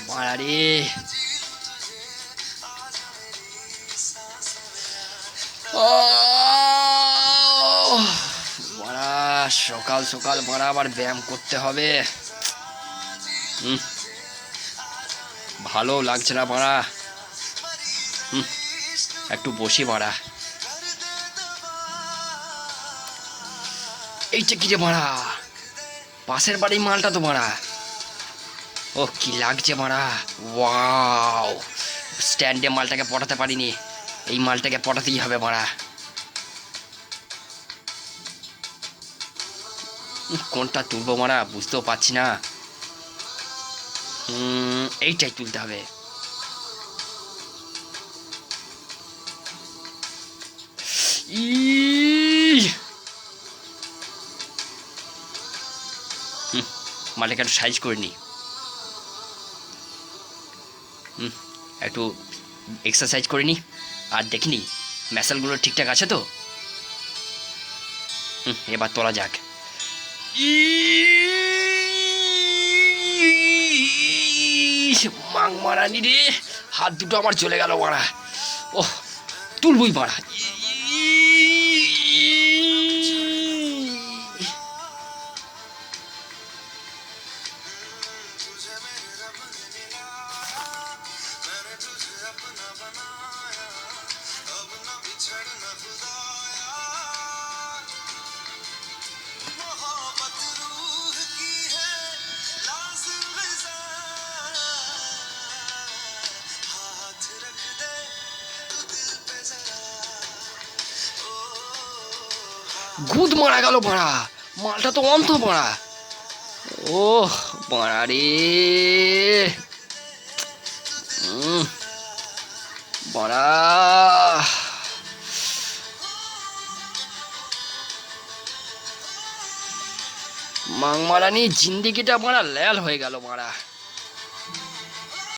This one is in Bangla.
মারারে মারা, সকাল সকাল মারা আবার ব্যায়াম করতে হবে। ভালো লাগছে না মারা। একটু বসি মারা। এইটা কি রে মারা, পাশের বাড়ির মালটা তো মারা। ও কি লাগছে মারা, ওয়াও। স্ট্যান্ডে মালটাকে পটাতে পারিনি, এই মালটাকে পটাতেই হবে মারা। কোনটা তুলবো মারা বুঝতেও পারছি না। এইটাই তুলতে হবে। মালটাকে একটু সাইজ করে নি, একটু এক্সারসাইজ করে নি, আর দেখিনি ম্যাসেলগুলো ঠিকঠাক আছে তো। এবার তোলা যাক। মাং মারানি রে, হাত দুটো আমার চলে গেল মারা। ও তুলবই মারা। গুদ মারা গেল মারা, মালটা তো অন্ত মারা। ও মারা রে, মারা মাং মারানি জিন্দিগিটা মারা ল্যাল হয়ে গেল মারা।